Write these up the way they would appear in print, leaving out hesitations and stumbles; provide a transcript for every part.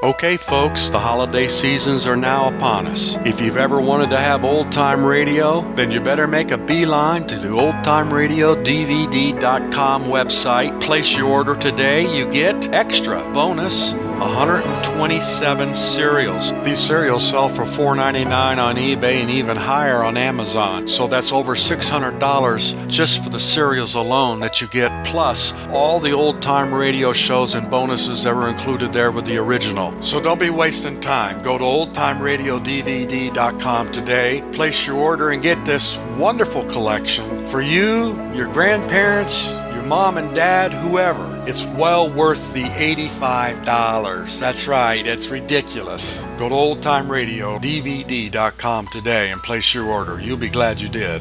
Okay, folks, the holiday seasons are now upon us. If you've ever wanted to have old-time radio, then you better make a beeline to the oldtimeradiodvd.com website. Place your order today. You get extra bonus 127 cereals. These cereals sell for $4.99 on eBay and even higher on Amazon. So that's over $600 just for the cereals alone that you get, plus all the old-time radio shows and bonuses that were included there with the original. So don't be wasting time. Go to oldtimeradiodvd.com today, place your order, and get this wonderful collection for you, your grandparents, your mom and dad, whoever. It's well worth the $85. That's right, it's ridiculous. Go to oldtimeradiodvd.com today and place your order. You'll be glad you did.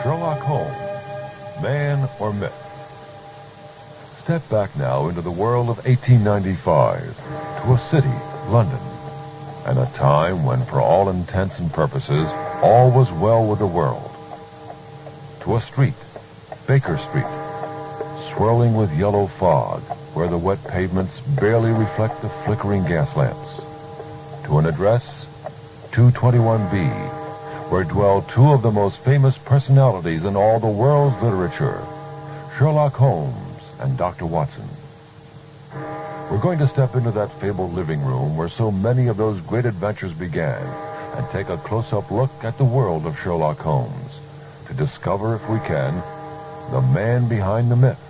Sherlock Holmes, man or myth? Step back now into the world of 1895, to a city, London, and a time when, for all intents and purposes, all was well with the world. To a street, Baker Street, swirling with yellow fog, where the wet pavements barely reflect the flickering gas lamps. To an address, 221B, where dwell two of the most famous personalities in all the world's literature, Sherlock Holmes and Dr. Watson. We're going to step into that fabled living room where so many of those great adventures began and take a close-up look at the world of Sherlock Holmes to discover, if we can, the man behind the myth,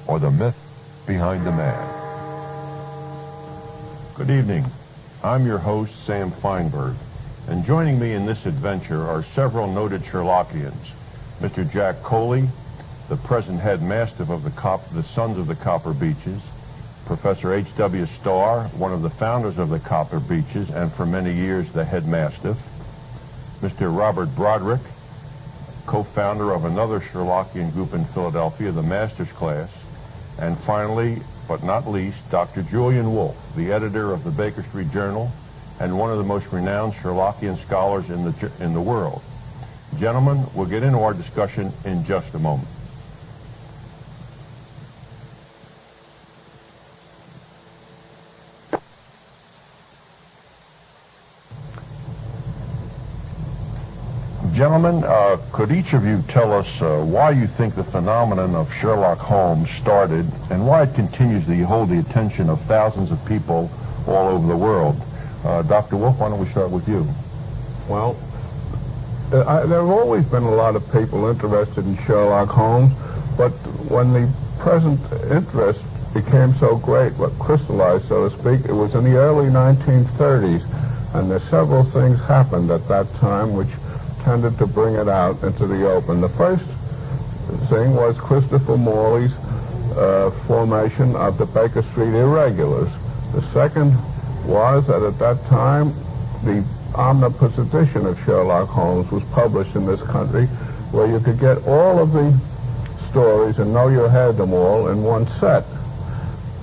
or the myth behind the man. Good evening. I'm your host, Sam Feinberg, and joining me in this adventure are several noted Sherlockians. Mr. Jack Coley, the present headmaster of the Sons of the Copper Beeches, Professor H.W. Starr, one of the founders of the Copper Beeches and for many years the headmaster, Mr. Robert Broderick, co-founder of another Sherlockian group in Philadelphia, the Master's Class, and finally, but not least, Dr. Julian Wolfe, the editor of the Baker Street Journal and one of the most renowned Sherlockian scholars in the world. Gentlemen, we'll get into our discussion in just a moment. Gentlemen, could each of you tell us why you think the phenomenon of Sherlock Holmes started and why it continues to hold the attention of thousands of people all over the world? Dr. Wolfe, why don't we start with you? Well, there have always been a lot of people interested in Sherlock Holmes, but when the present interest became so great, what crystallized, so to speak, it was in the early 1930s, and there several things happened at that time which tended to bring it out into the open. The first thing was Christopher Morley's formation of the Baker Street Irregulars. The second was that at that time the omnibus edition of Sherlock Holmes was published in this country, where you could get all of the stories and know you had them all in one set.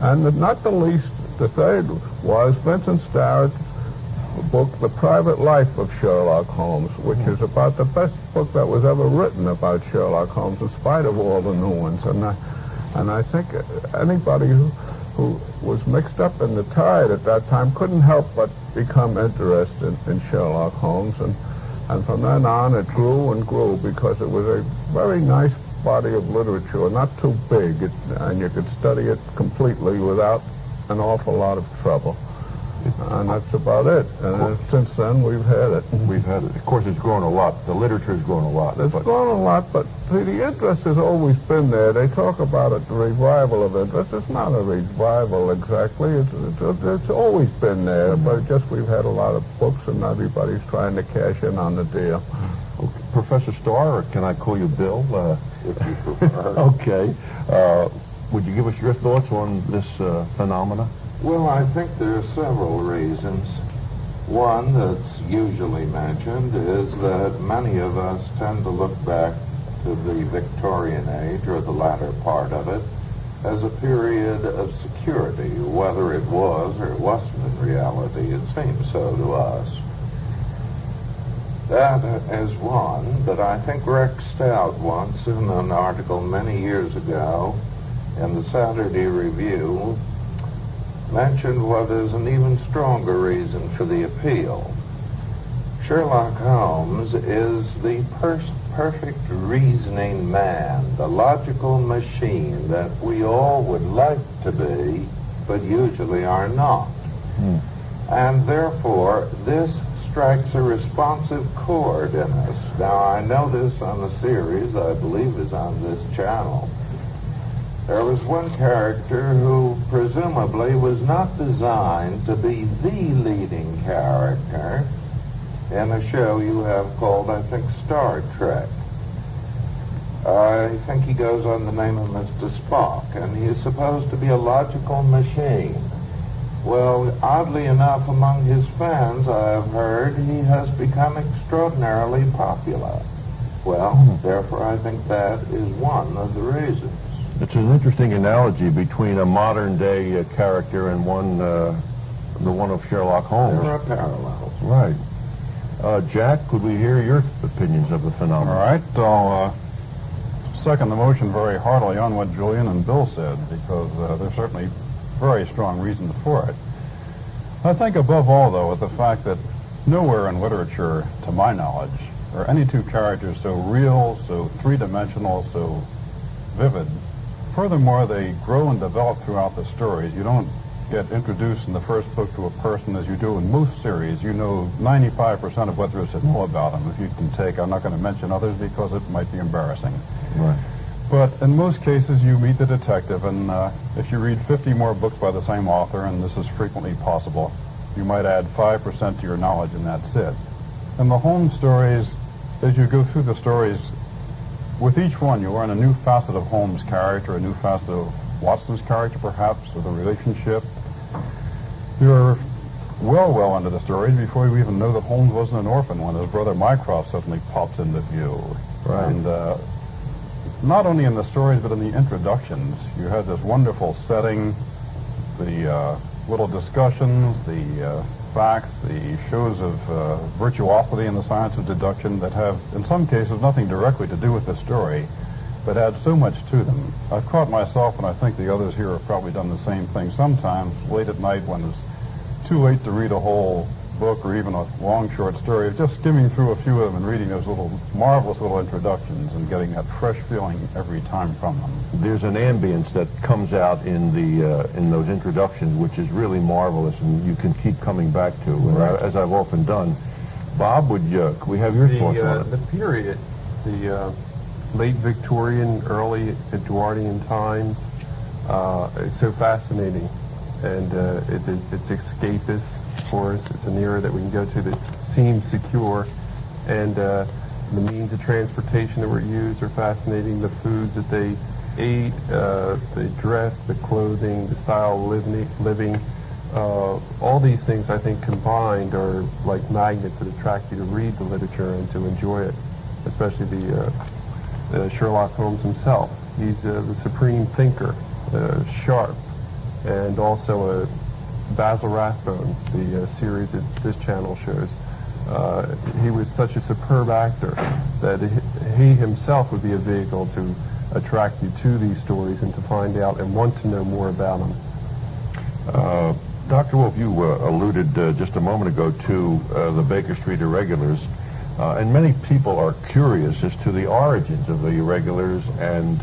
And not the least, the third was Vincent Starrett's book, The Private Life of Sherlock Holmes, which is about the best book that was ever written about Sherlock Holmes, in spite of all the new ones. And I think anybody who was mixed up in the tide at that time couldn't help but become interested in Sherlock Holmes. And from then on, it grew and grew because it was a very nice body of literature, not too big, and you could study it completely without an awful lot of trouble. And that's about it. And since then, we've had it. We've had it. Of course, it's grown a lot. The literature has grown a lot. It's grown a lot, but see, the interest has always been there. They talk about it, the revival of interest. It's not a revival exactly. It's always been there, but just we've had a lot of books, and everybody's trying to cash in on the deal. Okay. Professor Starr, or can I call you Bill, if you prefer? Okay. Would you give us your thoughts on this phenomena? Well, I think there are several reasons. One that's usually mentioned is that many of us tend to look back to the Victorian age, or the latter part of it, as a period of security, whether it was. 'Cause, or it wasn't in reality. It seems so to us. Okay. And that's about it. And then, since then, we've had it. We've had it. Of course, it's grown a lot. The literature has grown a lot. But see, the interest has always been there. They talk about it, the revival of interest. It's not a revival exactly. It's just we've had a lot of books, and everybody's trying to cash in on the deal. Professor Starr, can I call you Bill, Professor Starr, or can I call you Bill, if you prefer? Okay. That is one, but I think Rex Stout once, in an article many years ago in the Saturday Review, mentioned what is an even stronger reason for the appeal. Sherlock Holmes is the perfect reasoning man, the logical machine that we all would like to be, but usually are not. And therefore, this strikes a responsive chord in us. Now, I know this on a series I believe is on this channel. There was one character who presumably was not designed to be the leading character in a show you have called, I think, Star Trek. I think he goes on the name of Mr. Spock, and he is supposed to be a logical machine. Well, oddly enough, among his fans, I have heard, he has become extraordinarily popular. Well, therefore, I think that is one of the reasons. It's an interesting analogy between a modern-day character and the one of Sherlock Holmes. There are parallels. Right. Jack, could we hear your opinions of the phenomenon? All right. I'll second the motion very heartily on what Julian and Bill said, because there's certainly very strong reasons for it. I think above all, though, is the fact that nowhere in literature, to my knowledge, are any two characters so real, so three-dimensional, so vivid. Furthermore, they grow and develop throughout the stories. You don't get introduced in the first book to a person as you do in most series. You know 95% of what there is to know about them. If you can take, I'm not going to mention others because it might be embarrassing. Right. But in most cases, you meet the detective, and if you read 50 more books by the same author, and this is frequently possible, you might add 5% to your knowledge, and that's it. In the Holmes stories, as you go through the stories, with each one, you learn a new facet of Holmes' character, a new facet of Watson's character, perhaps, or the relationship. You're well into the stories before you even know that Holmes wasn't an orphan when his brother Mycroft suddenly pops into view. Right. And not only in the stories, but in the introductions, you had this wonderful setting, the little discussions, the facts, the shows of virtuosity in the science of deduction that have, in some cases, nothing directly to do with the story, but add so much to them. I've caught myself, and I think the others here have probably done the same thing sometimes, late at night when it's too late to read a whole book or even a long short story, just skimming through a few of them and reading those little marvelous little introductions and getting that fresh feeling every time from them. There's an ambience that comes out in those introductions, which is really marvelous, and you can keep coming back to, Right. as I've often done. Bob, could we have your thoughts on it? The period, the late Victorian, early Edwardian times, it's so fascinating, and it's escapist. For us, it's an era that we can go to that seems secure, and the means of transportation that were used are fascinating. The foods that they ate, the dress, the clothing, the style of living, all these things I think combined are like magnets that attract you to read the literature and to enjoy it, especially the Sherlock Holmes himself. He's the supreme thinker, sharp, and also a Basil Rathbone, the series that this channel shows. He was such a superb actor that he himself would be a vehicle to attract you to these stories and to find out and want to know more about them. Dr. Wolf, you alluded just a moment ago to the Baker Street Irregulars, and many people are curious as to the origins of the Irregulars and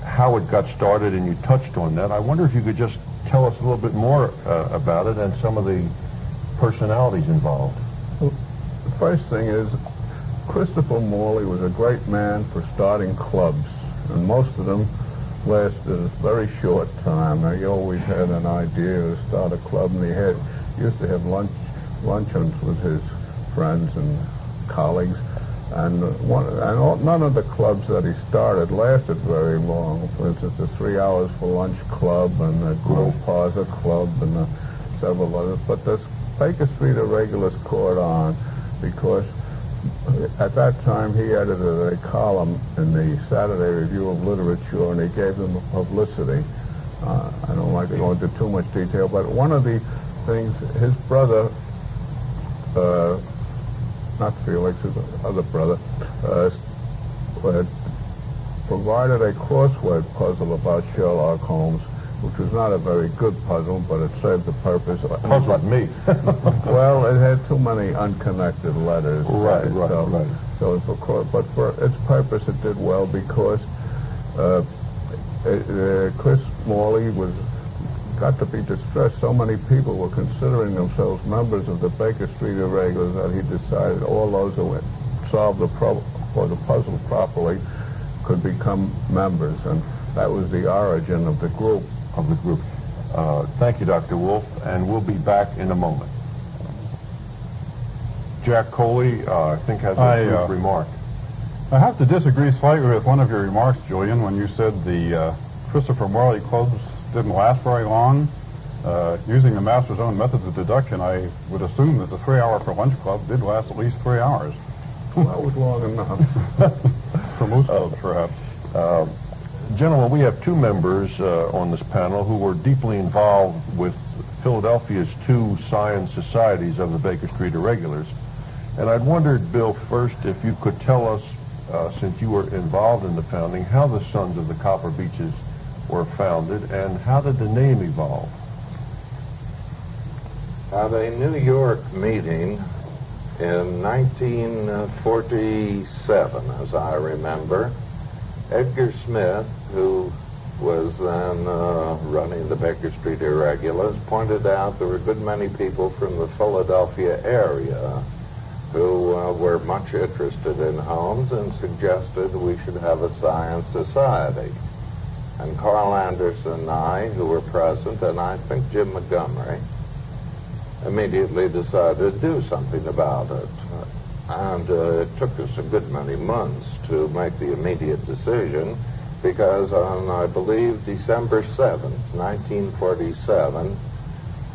how it got started, and you touched on that. I wonder if you could just tell us a little bit more about it and some of the personalities involved. Well, the first thing is, Christopher Morley was a great man for starting clubs, and most of them lasted a very short time. Now, he always had an idea to start a club, and he used to have luncheons with his friends and colleagues, and none of the clubs that he started lasted very long. For instance, the 3 Hours for Lunch Club and the Grove Plaza Club and several others. But the Baker Street Irregulars caught on because at that time he edited a column in the Saturday Review of Literature, and he gave them publicity. I don't like to go into too much detail, but one of the things, his brother not Felix, his other brother, had provided a crossword puzzle about Sherlock Holmes, which was not a very good puzzle, but it served the purpose. Puzzled me. Well, it had too many unconnected letters. Right. So but for its purpose, it did well because Chris Morley got to be distressed. So many people were considering themselves members of the Baker Street Irregulars that he decided all those who had solved the puzzle properly could become members, and that was the origin of the group. Thank you, Dr. Wolf, and we'll be back in a moment. Jack Coley, I think, has a brief remark. I have to disagree slightly with one of your remarks, Julian, when you said the Christopher Morley clubs didn't last very long. Using the master's own methods of deduction, I would assume that the 3-hour for lunch club did last at least 3 hours. Well, that was long enough. For most clubs, perhaps. Gentlemen, we have two members on this panel who were deeply involved with Philadelphia's 2 science societies of the Baker Street Irregulars. And I'd wondered, Bill, first, if you could tell us, since you were involved in the founding, how the Sons of the Copper Beeches were founded, and how did the name evolve? At a New York meeting in 1947, as I remember, Edgar Smith, who was then running the Baker Street Irregulars, pointed out there were a good many people from the Philadelphia area who were much interested in Holmes and suggested we should have a science society. And Carl Anderson and I, who were present, and I think Jim Montgomery, immediately decided to do something about it. And it took us a good many months to make the immediate decision, because on, I believe, December 7th, 1947,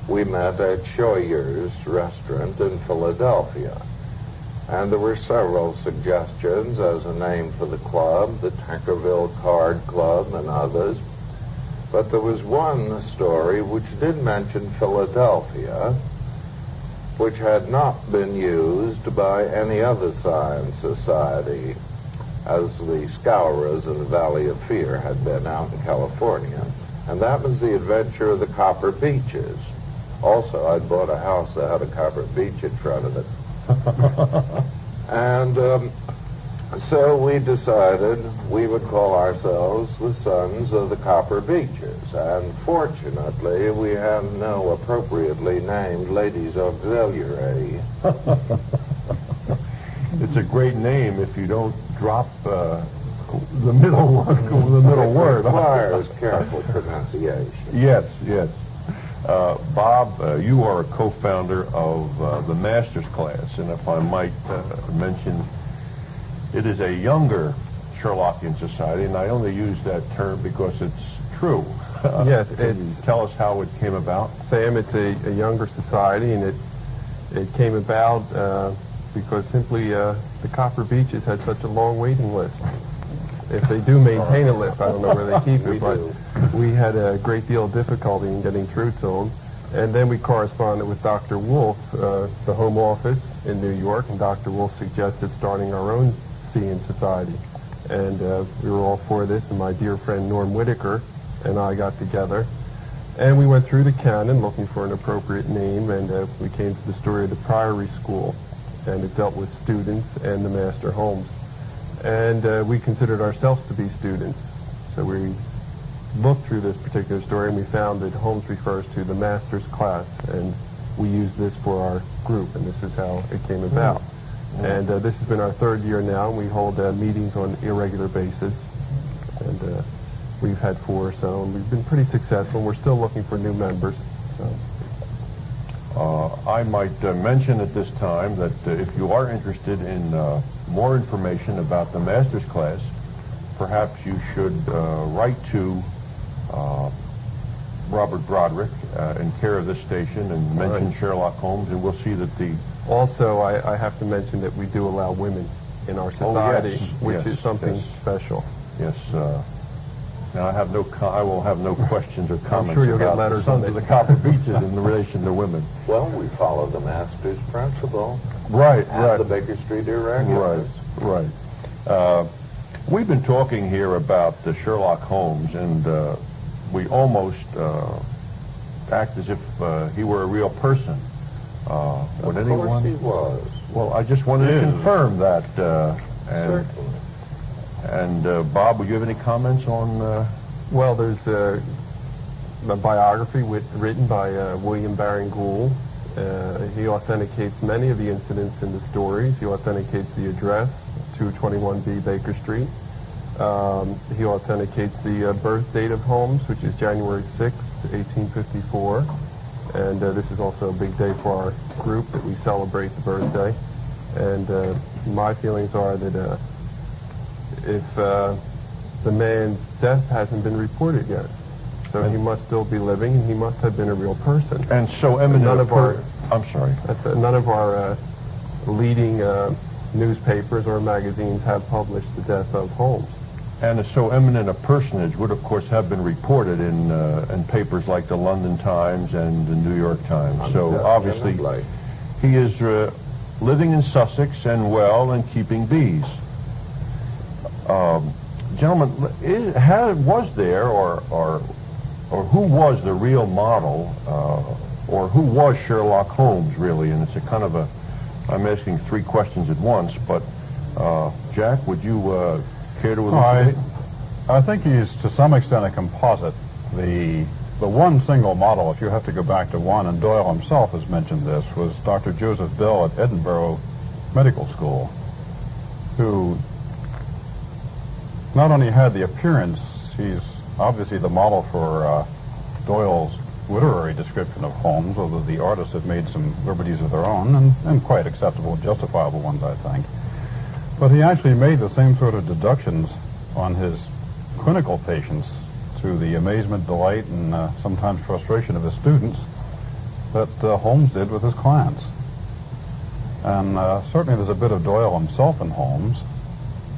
we met at Shoyer's restaurant in Philadelphia. And there were several suggestions as a name for the club, the Tankerville Card Club and others. But there was one story which did mention Philadelphia, which had not been used by any other science society, as the Scourers in the Valley of Fear had been out in California. And that was the adventure of the Copper Beeches. Also, I'd bought a house that had a copper beech in front of it. And so we decided we would call ourselves the Sons of the Copper Beeches. And fortunately, we have no appropriately named ladies' auxiliary. It's a great name if you don't drop the middle word. It requires careful pronunciation. Yes. Bob, you are a co-founder of the Master's Class, and if I might mention, it is a younger Sherlockian society, and I only use that term because it's true. Yes, Can you tell us how it came about? Sam, it's a younger society, and it came about because simply the Copper Beeches had such a long waiting list. If they do maintain a list, I don't know where they keep it, but we had a great deal of difficulty in getting through to them. And then we corresponded with Dr. Wolf, the Home Office in New York, and Dr. Wolf suggested starting our own Seeing Society. And we were all for this, and my dear friend Norm Whitaker and I got together. And we went through the canon looking for an appropriate name, and we came to the story of the Priory School, and it dealt with students and the Master Holmes. And we considered ourselves to be students. So we looked through this particular story, and we found that Holmes refers to the Master's Class, and we used this for our group, and this is how it came about. And this has been our 3rd year now, and we hold meetings on an irregular basis. And we've had 4 or so, and we've been pretty successful. We're still looking for new members. So. I might mention at this time that if you are interested in more information about the Master's Class, perhaps you should write to Robert Broderick in care of this station and mention Sherlock Holmes, and we'll see that the... Also, I have to mention that we do allow women in our society, which is something special. Yes. Now I will have no questions or comments I'm sure you'll about get letters the Sons on of it. the Copper Beeches in relation to women. Well, we follow the Master's principle. Right, and right. the Baker Street irregulars. Right. We've been talking here about Sherlock Holmes, and we almost act as if he were a real person. Would Of anyone? course he was. Well, I just wanted to confirm that. And, Certainly. and Bob, would you have any comments on? Well, there's a biography written by William Baring Gould. He authenticates many of the incidents in the stories. He authenticates the address, 221B Baker Street. He authenticates the birth date of Holmes, which is January 6th, 1854. And this is also a big day for our group that we celebrate the birthday. And my feelings are that if the man's death hasn't been reported yet, so he must still be living, and he must have been a real person. And so eminent. None of our I'm sorry. none of our leading newspapers or magazines have published the death of Holmes. And so eminent a personage would, of course, have been reported in papers like the London Times and the New York Times. So obviously, he is living in Sussex and well and keeping bees. Gentlemen, was there or who was the real model, or who was Sherlock Holmes really? And it's a kind of I'm asking three questions at once, but Jack, would you care to elucidate? I think he's to some extent a composite. The one single model, if you have to go back to one, and Doyle himself has mentioned this, was Dr. Joseph Bill at Edinburgh Medical School, who not only had the appearance, he's obviously the model for Doyle's literary description of Holmes, although the artists have made some liberties of their own, and quite acceptable and justifiable ones, I think. But he actually made the same sort of deductions on his clinical patients, to the amazement, delight, and sometimes frustration of his students, that Holmes did with his clients. And certainly there's a bit of Doyle himself in Holmes,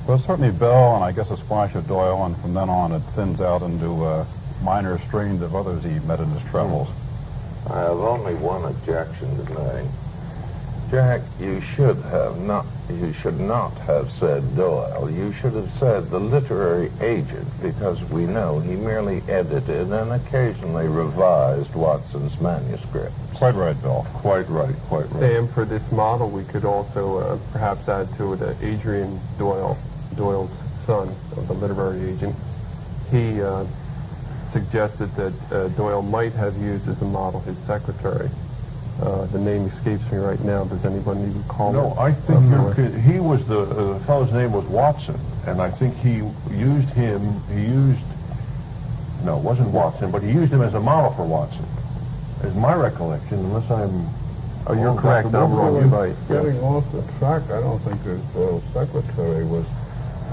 but certainly Bell, and I guess a splash of Doyle, and from then on it thins out into minor strains of others he met in his travels. I have only one objection to make. Jack, you should not have said Doyle. You should have said the literary agent, because we know he merely edited and occasionally revised Watson's manuscript. Quite right, Bill. Quite right. And for this model, we could also perhaps add to it Adrian Doyle, Doyle's son, of the literary agent. He suggested that Doyle might have used as a model his secretary. The name escapes me right now. Does anybody recall? No, I think he was the fellow's name was Watson, and I think he used him. No, it wasn't Watson, but he used him as a model for Watson, is my recollection. Unless I'm. Oh, you're correct. I'm wrong. You're right. Getting off the track, I don't think his secretary was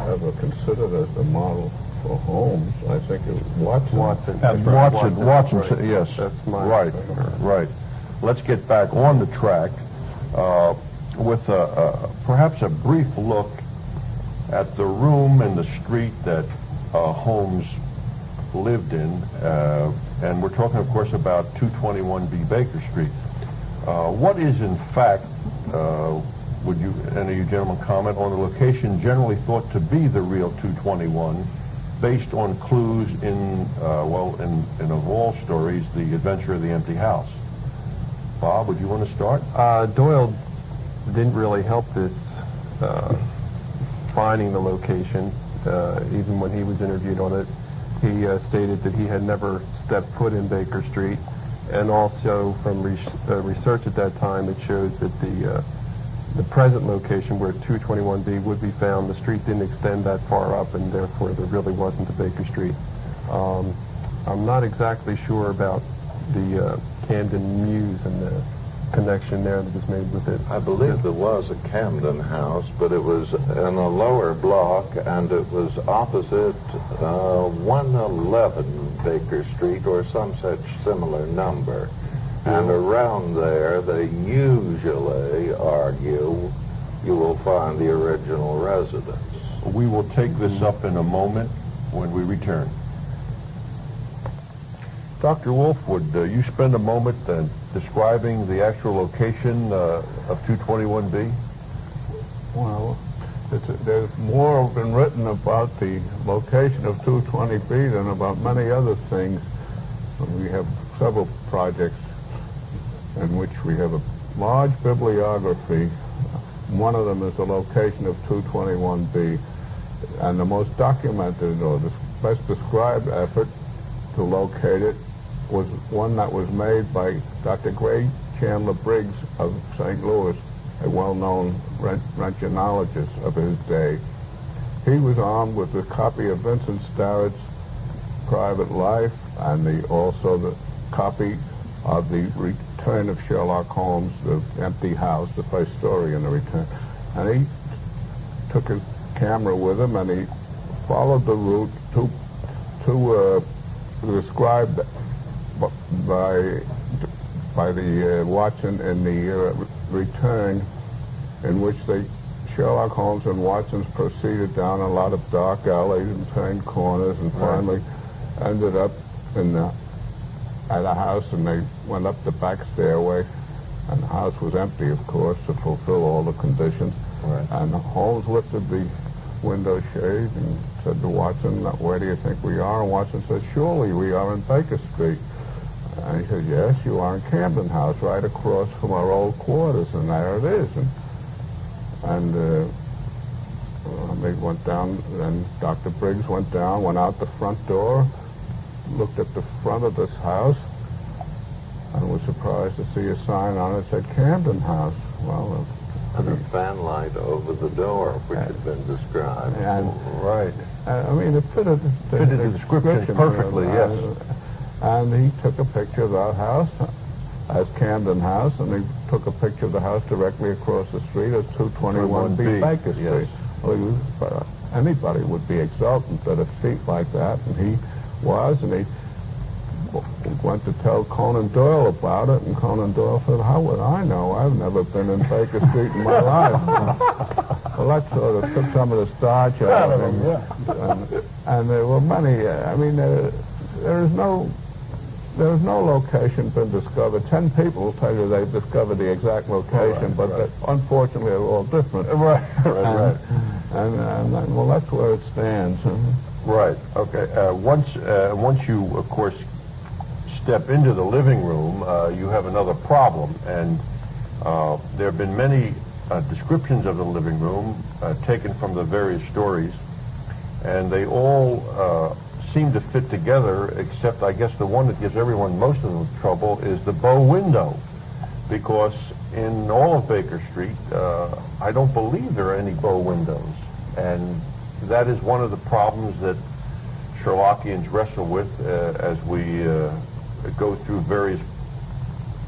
ever considered as the model for Holmes. I think it was Watson. Watson. Right. Yes. That's my Right. Let's get back on the track with perhaps a brief look at the room and the street that Holmes lived in, and we're talking, of course, about 221B Baker Street. What is, in fact, would you, any of you gentlemen, comment on the location generally thought to be the real 221, based on clues in of all stories, The Adventure of the Empty House? Bob, would you want to start? Doyle didn't really help this finding the location. Even when he was interviewed on it, he stated that he had never stepped foot in Baker Street, and also from research at that time, it shows that the present location where 221B would be found, the street didn't extend that far up, and therefore there really wasn't a Baker Street. I'm not exactly sure about the Camden Mews and the connection there that was made with it. I believe there was a Camden House, but it was in a lower block, and it was opposite 111 Baker Street, or some such similar number. And around there, they usually argue you will find the original residence. We will take this up in a moment when we return. Dr. Wolf, would you spend a moment and describing the actual location of 221B? Well, there's more been written about the location of 220B than about many other things. We have several projects in which we have a large bibliography. One of them is the location of 221B. And the most documented or the best described effort to locate it was one that was made by Dr. Gray Chandler Briggs of St. Louis, a well-known Roentgenologist of his day. He was armed with a copy of Vincent Starrett's Private Life and also the copy of the Return of Sherlock Holmes, the empty house, the first story in the Return. And he took his camera with him and he followed the route described by the Watson in the Return, in which Sherlock Holmes and Watson proceeded down a lot of dark alleys and turned corners and finally ended up at a house, and they went up the back stairway, and the house was empty, of course, to fulfill all the conditions. Right. And Holmes lifted the window shade and said to Watson, "Where do you think we are?" And Watson said, "Surely we are in Baker Street." And he said, "Yes, you are in Camden House, right across from our old quarters," and there it is. And they went down, and Dr. Briggs went down, went out the front door, looked at the front of this house, and was surprised to see a sign on it that said Camden House. Well, and a fanlight over the door, which had been described. And, Right. I mean, it fitted the description perfectly, yes. And he took a picture of that house as Camden House, and he took a picture of the house directly across the street as 221B Baker Street. Yes. Well, anybody would be exultant at a feat like that, and he was, and he went to tell Conan Doyle about it, and Conan Doyle said, "How would I know? I've never been in Baker Street in my life." Well, that sort of took some of the starch out of him. And there were many, I mean, there is no location been discovered. 10 people will tell you they've discovered the exact location, but unfortunately they're all different. Right. And well, that's where it stands. Right. Okay. Once you, of course, step into the living room, you have another problem, and there have been many descriptions of the living room taken from the various stories, and they all seem to fit together, except I guess the one that gives everyone most of the trouble is the bow window, because in all of Baker Street, I don't believe there are any bow windows, and that is one of the problems that Sherlockians wrestle with as we go through various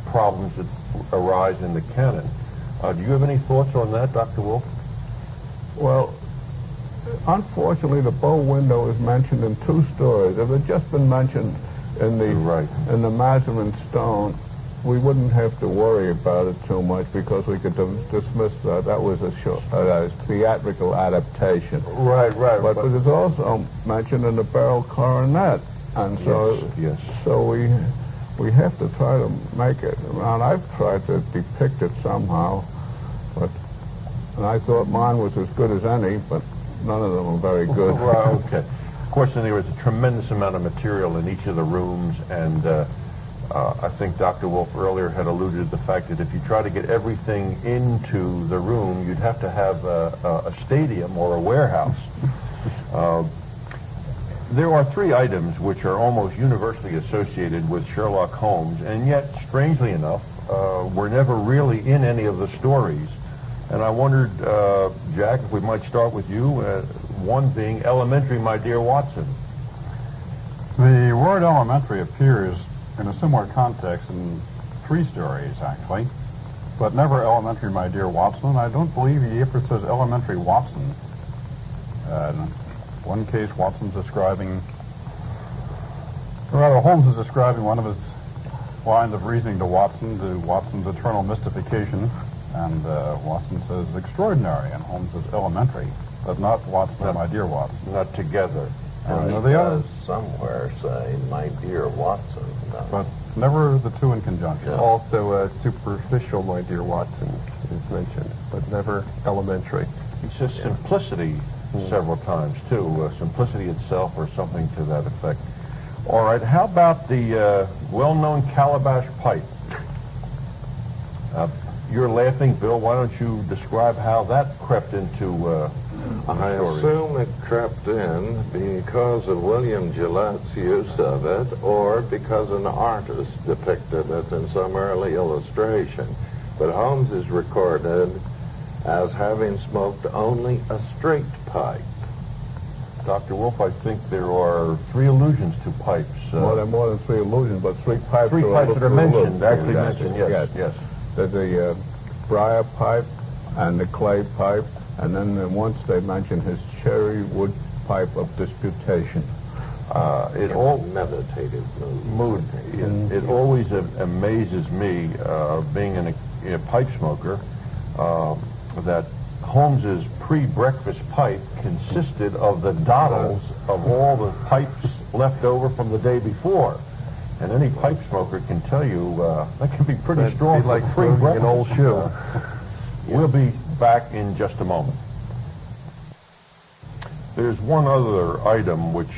problems that arise in the canon. Do you have any thoughts on that, Dr. Wolf? Well, unfortunately, the bow window is mentioned in 2 stories. If it had just been mentioned in the Mazarin Stone, we wouldn't have to worry about it too much because we could dismiss that. That was a theatrical adaptation. Right. But it is also mentioned in the Beryl Coronet, and so we have to try to make it. And I've tried to depict it somehow, and I thought mine was as good as any, but none of them are very good. Right, okay. Of course, there was a tremendous amount of material in each of the rooms, and I think Dr. Wolf earlier had alluded to the fact that if you try to get everything into the room, you'd have to have a stadium or a warehouse. There are 3 items which are almost universally associated with Sherlock Holmes, and yet, strangely enough, were never really in any of the stories. And I wondered, Jack, if we might start with you, one being elementary, my dear Watson. The word elementary appears in a similar context in 3 stories, actually, but never elementary, my dear Watson. I don't believe he ever says elementary Watson. In one case, Holmes is describing one of his lines of reasoning to Watson's eternal mystification, and Watson says extraordinary, and Holmes says elementary, but not Watson, my dear Watson. Not together. And he does somewhere say, my dear Watson. But Never the two in conjunction. Yeah. Also, superficial, my dear Watson, is mentioned, but never elementary. He says simplicity several times, too. Simplicity itself or something to that effect. All right, how about the well-known calabash pipe? You're laughing, Bill. Why don't you describe how that crept into the I story? assume it crept in because of William Gillette's use of it or because an artist depicted it in some early illustration. But Holmes is recorded as having smoked only a straight pipe. Dr. Wolf, I think there are 3 allusions to pipes. More than 3 allusions, but 3 pipes. 3 pipes that are mentioned, actually mentioned, yes, yes. There's the briar pipe and the clay pipe, and then once they mention his cherry wood pipe of disputation. It all Meditative mood. It always amazes me, being a pipe smoker, that Holmes's pre-breakfast pipe consisted of the dottles of all the pipes left over from the day before. And any pipe smoker can tell you that can be pretty That'd strong be like for throwing an old shoe. We'll be back in just a moment. There's one other item which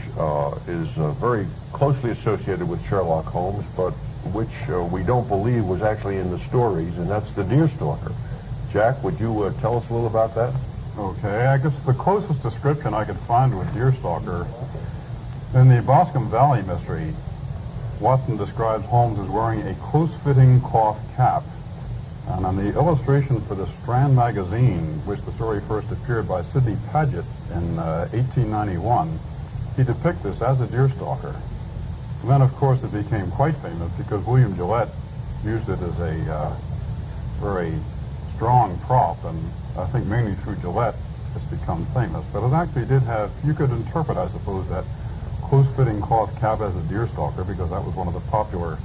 is very closely associated with Sherlock Holmes, but which we don't believe was actually in the stories, and that's the deerstalker. Jack, would you tell us a little about that? Okay, I guess the closest description I could find to a deerstalker, in the Boscombe Valley mystery, Watson describes Holmes as wearing a close-fitting cloth cap. And on the illustration for the Strand magazine, which the story first appeared by Sidney Paget in 1891, he depicts this as a deerstalker. And then, of course, it became quite famous because William Gillette used it as a very strong prop, and I think mainly through Gillette it's become famous. But it actually did have, you could interpret, I suppose, that close-fitting cloth cap as a deerstalker because that was one of the popular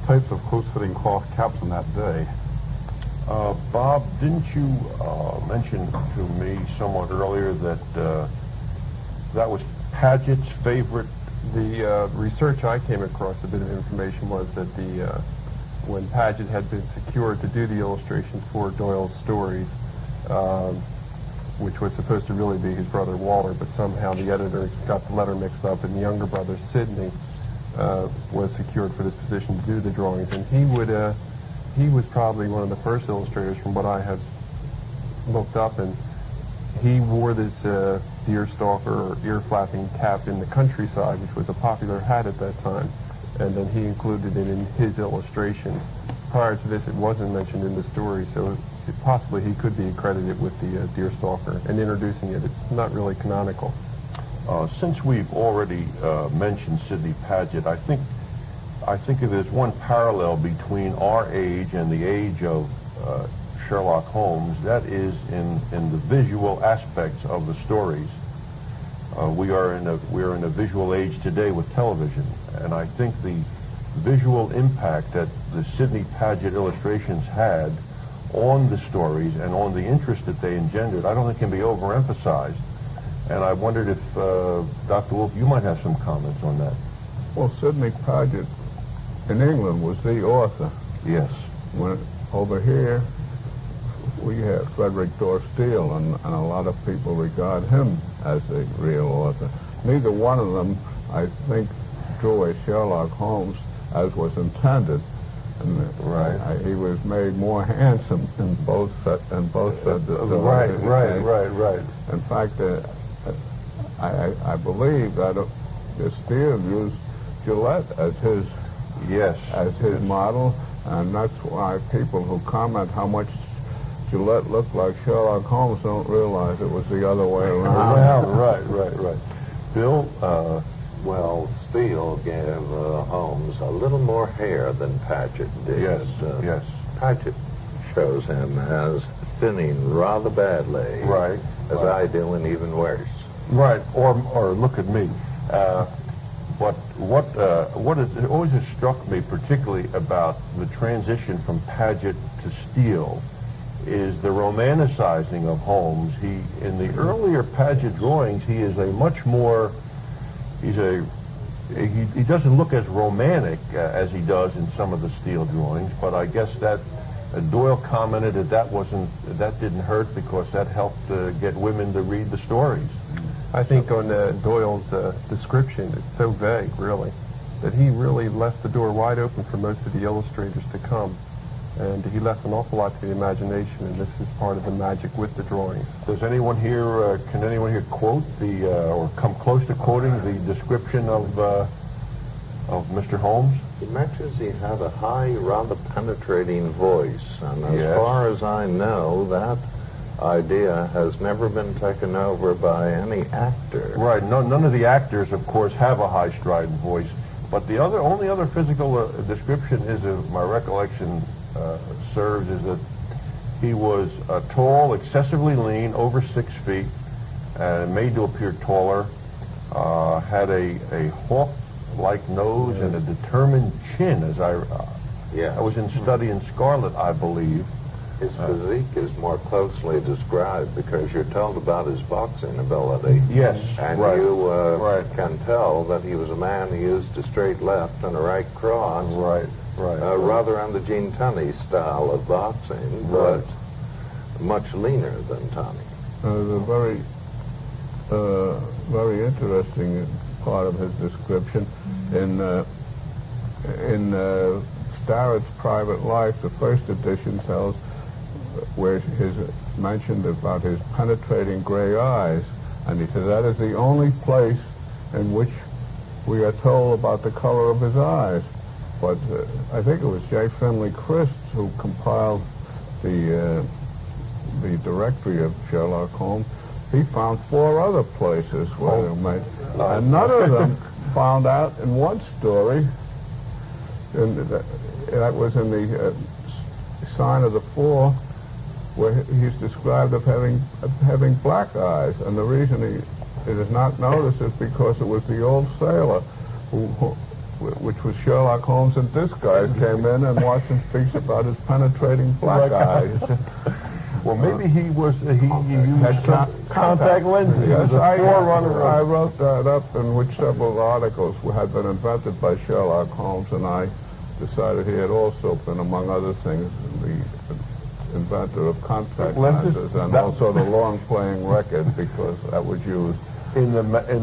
types of close-fitting cloth caps in that day. Bob, didn't you mention to me somewhat earlier that that was Paget's favorite? The research I came across, a bit of information, was that when Paget had been secured to do the illustrations for Doyle's stories, which was supposed to really be his brother Walter, but somehow the editors got the letter mixed up, and the younger brother Sidney was secured for this position to do the drawings, and he was probably one of the first illustrators from what I have looked up, and he wore this deerstalker or ear-flapping cap in the countryside, which was a popular hat at that time, and then he included it in his illustrations. Prior to this, it wasn't mentioned in the story, so possibly he could be credited with the deerstalker and introducing it. It's not really canonical. Since we've already mentioned Sidney Paget, I think if there's one parallel between our age and the age of Sherlock Holmes, that is in the visual aspects of the stories. We are in a visual age today with television, and I think the visual impact that the Sidney Paget illustrations had on the stories and on the interest that they engendered, I don't think can be overemphasized. And I wondered if, Dr. Wolf, you might have some comments on that. Well, Sidney Paget in England was the author. Yes. When over here, we have Frederick Dorr Steele, and a lot of people regard him as the real author. Neither one of them, I think, drew a Sherlock Holmes as was intended. And Right. He was made more handsome in both sets. Right. In fact, I believe that Steele used Gillette as his model, and that's why people who comment how much Gillette looked like Sherlock Holmes don't realize it was the other way around. Right. Bill, Well, Steele gave Holmes a little more hair than Paget did. yes. Paget shows him as thinning rather badly. Right. As I do, and even worse. Right, or look at me. But what always has struck me particularly about the transition from Paget to Steele is the romanticizing of Holmes. In the earlier Paget drawings, he's a he doesn't look as romantic as he does in some of the steel drawings, but I guess that Doyle commented that didn't hurt because that helped get women to read the stories. I think on Doyle's description, it's so vague, really, that he really left the door wide open for most of the illustrators to come. And he left an awful lot to the imagination, and this is part of the magic with the drawings. Does anyone here, can anyone here quote or come close to quoting the description of Mr. Holmes? He mentions he had a high, rather penetrating voice, and as Yes. far as I know, that idea has never been taken over by any actor. Right. None of the actors, of course, have a high strident voice. But the only other physical description is, if my recollection serves, is that he was tall, excessively lean, over 6 feet, and made to appear taller. Had a hawk-like nose and a determined chin. As I was in Study in Scarlet, I believe. His physique is more closely described because you're told about his boxing ability. Yes, And right. you can tell that he was a man who used a straight left and a right cross. Right. Rather on the Gene Tunney style of boxing, Right. but much leaner than Tunney. The very interesting part of his description in Starrett's Private Life, the first edition tells where his mentioned about his penetrating gray eyes, and he said that is the only place in which we are told about the color of his eyes. But I think it was J. Finley Christ who compiled the directory of Sherlock Holmes. He found 4 other places where they made, and none of them found out in one story, and that was in the Sign of the Four, where he's described of having black eyes, and the reason it is not noticed is because it was the old sailor which was Sherlock Holmes in disguise, came in and Watson speaks about his penetrating black eyes. Well, maybe he used Had contact lenses. Yes, He was a forerunner I of- wrote that up in which several articles had been invented by Sherlock Holmes, and I decided he had also been, among other things, the inventor of contact lenses and also the long-playing record, because that was used in the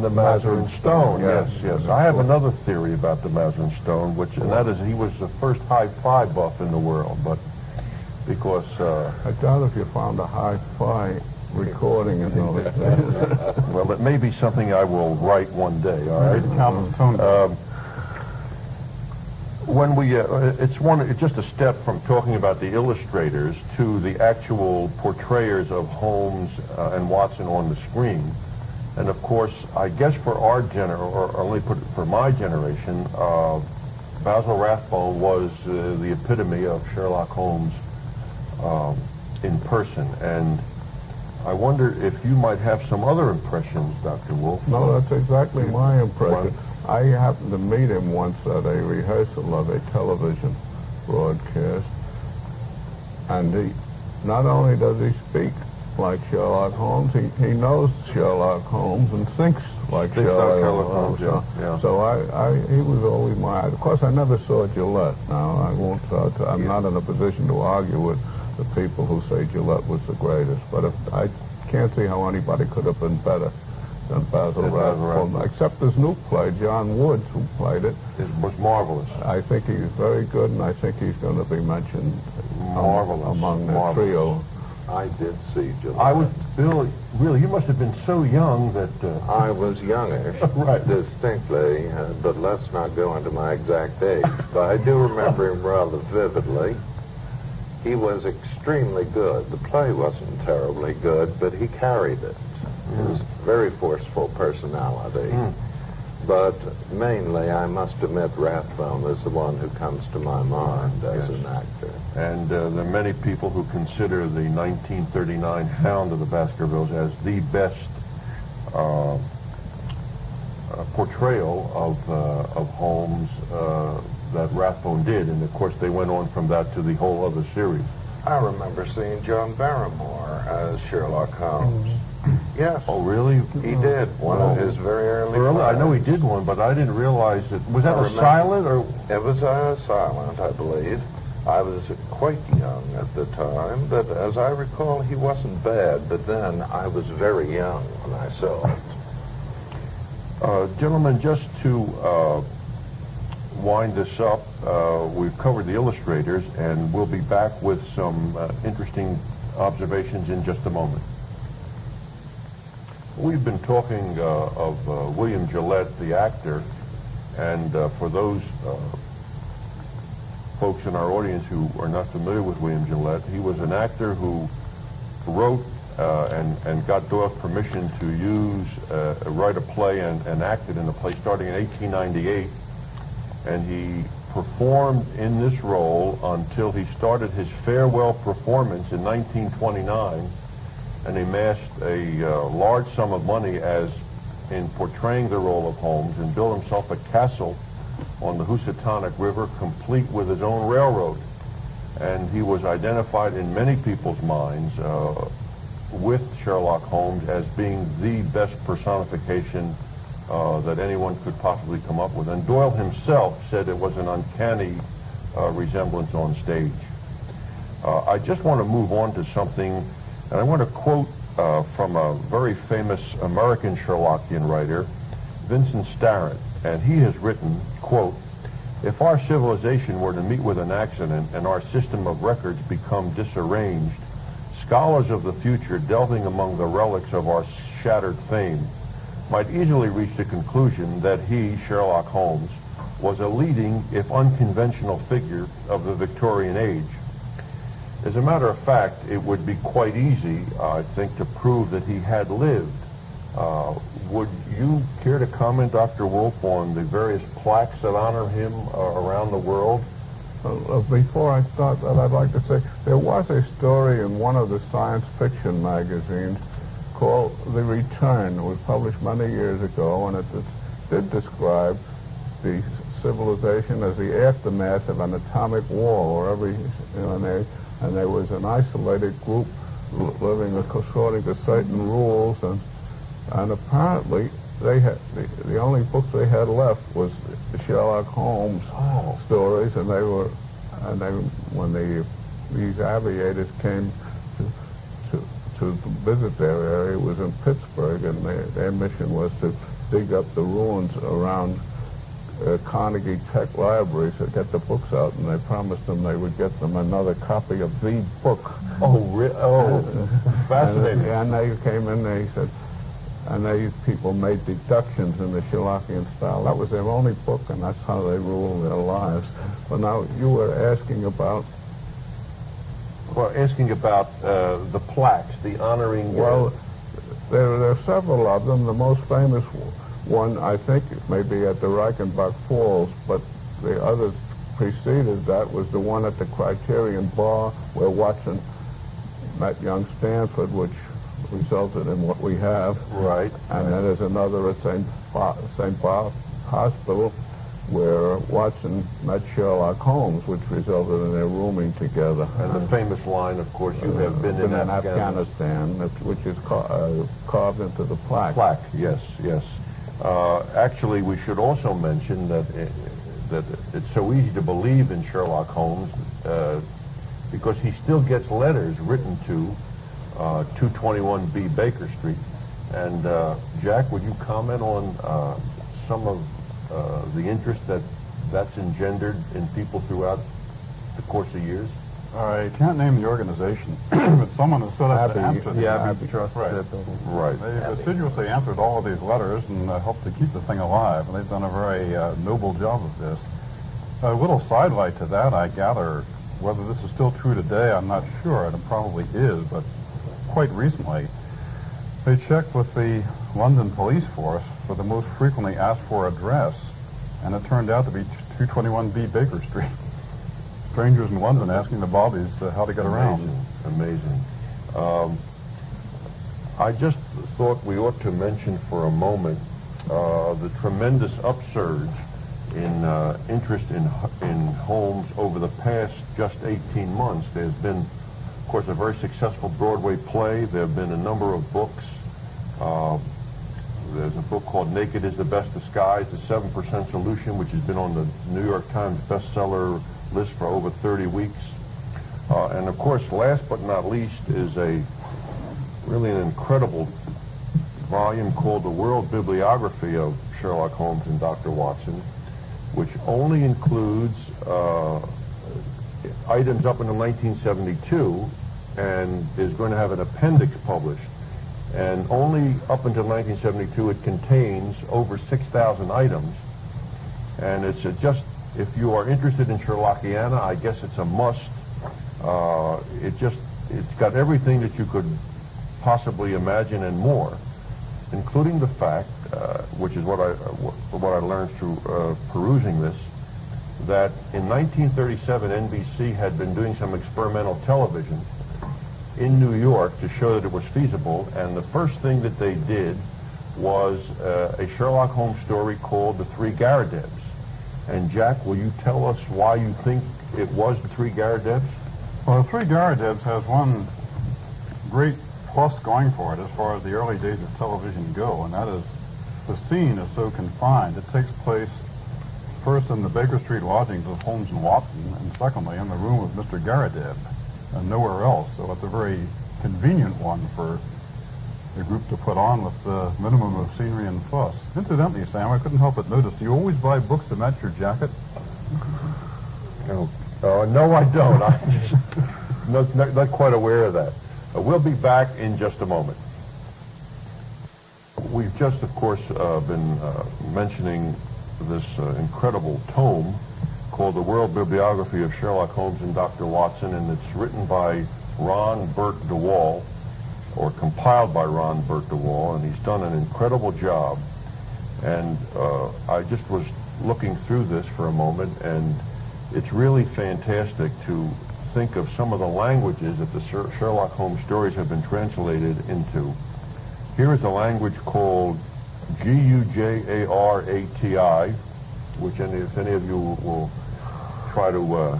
Mazarin Stone. Yes. I have another theory about the Mazarin Stone, and that is he was the first hi-fi buff in the world, but because I doubt if you found a hi-fi recording in those days. well, it may be something I will write one day. All right. When we, it's just a step from talking about the illustrators to the actual portrayers of Holmes and Watson on the screen. And of course, I guess for our or only put for my generation, Basil Rathbone was the epitome of Sherlock Holmes in person. And I wonder if you might have some other impressions, Dr. Wolf. No, that's exactly my impression. I happened to meet him once at a rehearsal of a television broadcast, and not only does he speak like Sherlock Holmes, he knows Sherlock Holmes and thinks like Sherlock Holmes. So he was always my idol. Of course, I never saw Gillette. Now, I won't. I'm not in a position to argue with the people who say Gillette was the greatest, but I can't see how anybody could have been better than Basil Rathbone, except this new play, John Woods, who played it. It was marvelous. I think he's very good, and I think he's going to be mentioned among the trio. I did see Gillette. I was, Bill, really, you must have been so young that... I was youngish, distinctly, but let's not go into my exact age. But I do remember him rather vividly. He was extremely good. The play wasn't terribly good, but he carried it. He was a very forceful personality. But mainly, I must admit, Rathbone is the one who comes to my mind as an actor. And there are many people who consider the 1939 Hound of the Baskervilles as the best portrayal of Holmes that Rathbone did. And of course, they went on from that to the whole other series. I remember seeing John Barrymore as Sherlock Holmes. Yes. Oh, really? He did. One of his very early I know he plays. did one, but I didn't realize it. Was that I a remember- silent or? It was silent, I believe. I was quite young at the time, but as I recall, he wasn't bad. But then I was very young when I saw it. Gentlemen, just to wind this up, we've covered the illustrators, and we'll be back with some interesting observations in just a moment. We've been talking of William Gillette, the actor, and for those folks in our audience who are not familiar with William Gillette, he was an actor who wrote and got Doyle's permission to write a play and act it in a play starting in 1898. And he performed in this role until he started his farewell performance in 1929 and amassed a large sum of money in portraying the role of Holmes, and built himself a castle on the Housatonic River, complete with his own railroad. And he was identified in many people's minds with Sherlock Holmes as being the best personification that anyone could possibly come up with. And Doyle himself said it was an uncanny resemblance on stage. I just want to move on to something, and I want to quote from a very famous American Sherlockian writer, Vincent Starrett, and he has written, quote, "If our civilization were to meet with an accident and our system of records become disarranged, scholars of the future delving among the relics of our shattered fame might easily reach the conclusion that he, Sherlock Holmes, was a leading, if unconventional, figure of the Victorian age. As a matter of fact, it would be quite easy, I think, to prove that he had lived. Would you care to comment, Dr. Wolf, on the various plaques that honor him around the world? Before I start that, I'd like to say there was a story in one of the science fiction magazines called The Return. It was published many years ago, and it did describe the civilization as the aftermath of an atomic war, and there was an isolated group living according to certain rules, and apparently they had the only books they had left was the Sherlock Holmes stories, and when these aviators came to visit their area, it was in Pittsburgh, and their mission was to dig up the ruins around Carnegie Tech Library to get the books out, and they promised them they would get them another copy of the book. Fascinating. And they came in, they said, and these people made deductions in the Sherlockian style. That was their only book, and that's how they ruled their lives. But now you were asking about... Well, asking about the plaques, the honoring... Well, there are several of them. The most famous one, I think, may be at the Reichenbach Falls, but the others preceded that was the one at the Criterion Bar where Watson met young Stanford, which resulted in what we have. Right. And then there's another at St. Bob Hospital where Watson met Sherlock Holmes, which resulted in their rooming together. And the famous line, of course, you have been in Afghanistan, which is carved into the plaque. Plaque, yes, yes. Actually, we should also mention that it's so easy to believe in Sherlock Holmes because he still gets letters written to 221B Baker Street. And Jack, would you comment on some of the interest that's engendered in people throughout the course of years? I can't name the organization, but someone has set up to answer these. Abbey Trust. Right. Right. They've assiduously answered all of these letters and helped to keep the thing alive, and they've done a very noble job of this. A little sidelight to that, I gather, whether this is still true today, I'm not sure, and it probably is, but quite recently, they checked with the London police force for the most frequently asked for address, and it turned out to be 221B Baker Street. Strangers in London asking the bobbies how to get around. Amazing. I just thought we ought to mention for a moment the tremendous upsurge in interest in Holmes over the past just 18 months. There's been of course, a very successful Broadway play. There have been a number of books. There's a book called Naked is the Best Disguise, The 7% Solution, which has been on the New York Times bestseller list for over 30 weeks. And of course, last but not least, is really an incredible volume called The World Bibliography of Sherlock Holmes and Dr. Watson, which only includes items up until 1972 and is going to have an appendix published. And only up until 1972 it contains over 6,000 items. And it's just, if you are interested in Sherlockiana, I guess it's a must. It's got everything that you could possibly imagine and more, including the fact, which is what I learned through perusing this, that in 1937 NBC had been doing some experimental television in New York to show that it was feasible, and the first thing that they did was a Sherlock Holmes story called The Three Garridebs. And Jack, will you tell us why you think it was The Three Garridebs? Well, The Three Garridebs has one great plus going for it as far as the early days of television go, and that is the scene is so confined. It takes place first in the Baker Street lodgings of Holmes and Watson, and secondly in the room of Mr. Garrideb, and nowhere else. So it's a very convenient one for the group to put on with the minimum of scenery and fuss. Incidentally, Sam, I couldn't help but notice, do you always buy books to match your jacket? No, I don't. I'm just not quite aware of that. We'll be back in just a moment. We've just, of course, been mentioning this incredible tome called The World Bibliography of Sherlock Holmes and Dr. Watson, and it's written by Ron Burt DeWall, or compiled by Ron Burt DeWall, and he's done an incredible job. And I just was looking through this for a moment, and it's really fantastic to think of some of the languages that the Sherlock Holmes stories have been translated into. Here is a language called G-U-J-A-R-A-T-I, which if any of you will try to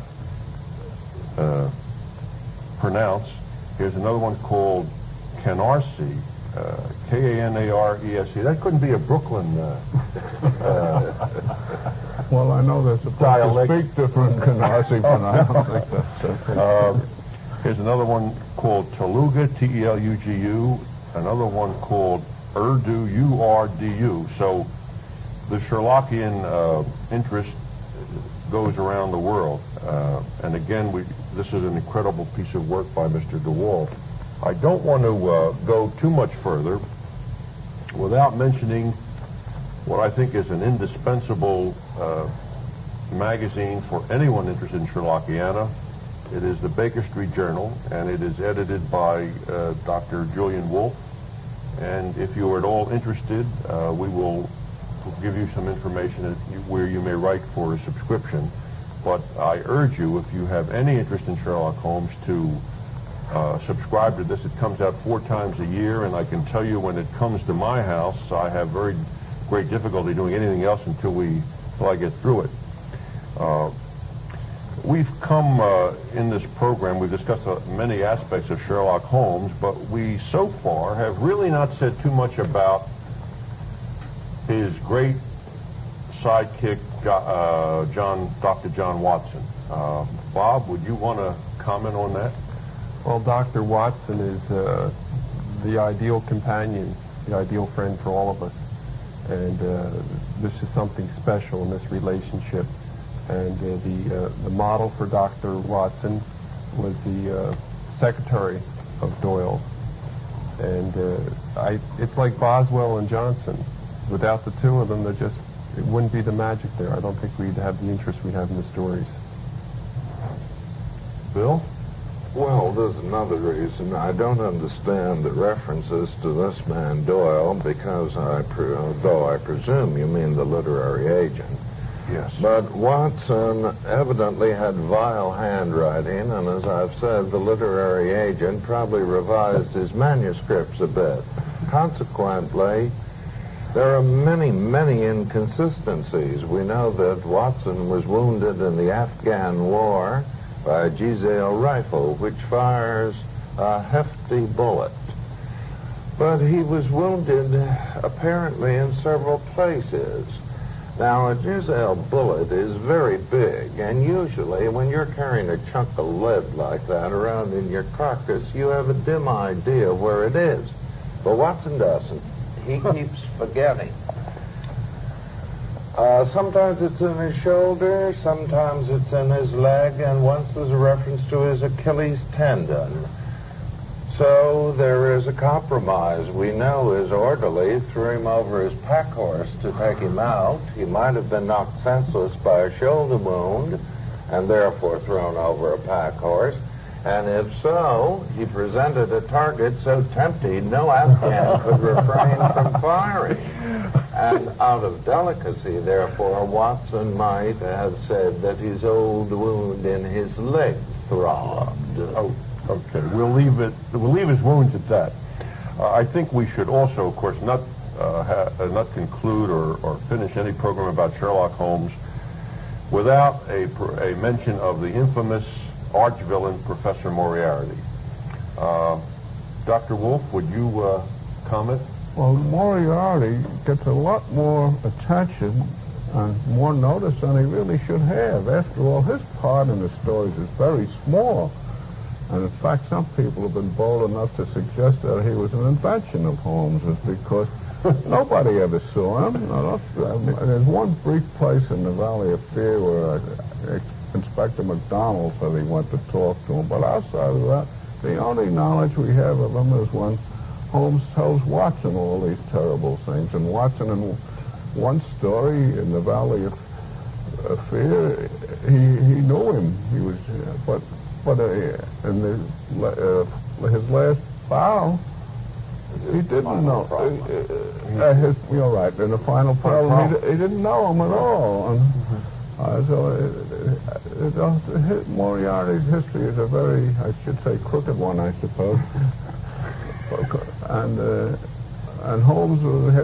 pronounce. Here's another one called Canarsie, K-A-N-A-R-E-S-E. That couldn't be a Brooklyn Well, I know there's a dialect. to speak different Canarsie, but I don't think that's okay. Here's another one called Telugu, T-E-L-U-G-U. Another one called Urdu, U-R-D-U. So the Sherlockian interest goes around the world. And again, this is an incredible piece of work by Mr. DeWall. I don't want to go too much further without mentioning what I think is an indispensable magazine for anyone interested in Sherlockiana. It is the Baker Street Journal, and it is edited by Dr. Julian Wolfe. And if you are at all interested, we will give you some information where you may write for a subscription. But I urge you, if you have any interest in Sherlock Holmes, to subscribe to this. It comes out 4 times a year, and I can tell you when it comes to my house, I have very great difficulty doing anything else until I get through it. We've come in this program, we've discussed many aspects of Sherlock Holmes, but we so far have really not said too much about his great sidekick, Dr. John Watson. Bob, would you want to comment on that? Well, Dr. Watson is the ideal companion, the ideal friend for all of us. And this is something special in this relationship. And the model for Dr. Watson was the secretary of Doyle. And it's like Boswell and Johnson. Without the two of them, it wouldn't be the magic there. I don't think we'd have the interest we have in the stories. Bill? Well, there's another reason. I don't understand the references to this man Doyle, because though I presume you mean the literary agent. Yes. But Watson evidently had vile handwriting, and as I've said, the literary agent probably revised his manuscripts a bit. Consequently, there are many, many inconsistencies. We know that Watson was wounded in the Afghan War. by Giselle rifle, which fires a hefty bullet. But he was wounded apparently in several places. Now, a Giselle bullet is very big, and usually when you're carrying a chunk of lead like that around in your carcass, you have a dim idea where it is. But Watson doesn't. He keeps forgetting. Sometimes it's in his shoulder, sometimes it's in his leg, and once there's a reference to his Achilles tendon. So there is a compromise. We know his orderly threw him over his pack horse to take him out. He might have been knocked senseless by a shoulder wound and therefore thrown over a pack horse. And if so, he presented a target so tempting no Afghan could refrain from firing. And out of delicacy, therefore, Watson might have said that his old wound in his leg throbbed. Oh, okay. We'll leave his wounds at that. I think we should also, of course, not conclude or finish any program about Sherlock Holmes without a mention of the infamous arch-villain, Professor Moriarty. Dr. Wolf, would you comment? Well, Moriarty gets a lot more attention and more notice than he really should have. After all, his part in the stories is very small. And in fact, some people have been bold enough to suggest that he was an invention of Holmes's because nobody ever saw him. There's one brief place in the Valley of Fear where Inspector McDonald said he went to talk to him. But outside of that, the only knowledge we have of him is when Holmes tells Watson all these terrible things. And Watson, in one story in the Valley of Fear, he knew him. He was, but in his last bow, he didn't know. You're right. In the final battle, he didn't know him at all. And so Moriarty's history is a very, I should say, crooked one, I suppose. And Holmes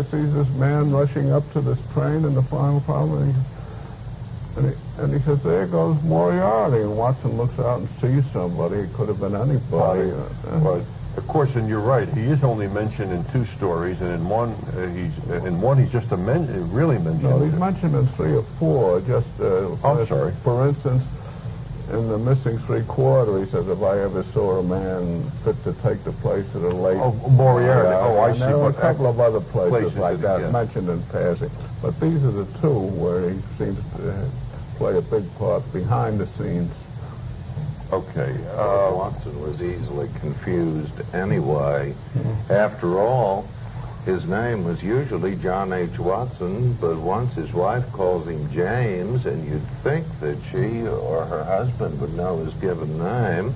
sees this man rushing up to this train in the final problem, and he says, "There goes Moriarty." And Watson looks out and sees somebody. It could have been anybody. But of course, and you're right. He is only mentioned in two stories, and in one he's just really mentioned. No, he's mentioned in 3 or 4. Just I'm sorry. For instance, in The Missing Three-Quarter, he says, "If I ever saw a man fit to take the place of the late..." Oh, Moriarty. I see. There are a couple of other places like that yeah, mentioned in passing. But these are the two where he seems to play a big part behind the scenes. Okay. Watson was easily confused anyway. After all, his name was usually John H. Watson, but once his wife calls him James, and you'd think that she or her husband would know his given name.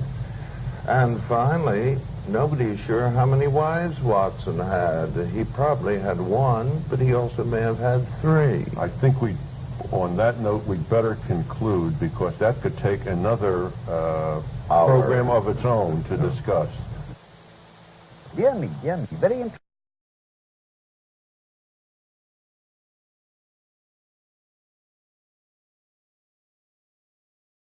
And finally, nobody's sure how many wives Watson had. He probably had 1, but he also may have had 3. I think on that note, we'd better conclude because that could take another program of its own to discuss. Bien, very interesting.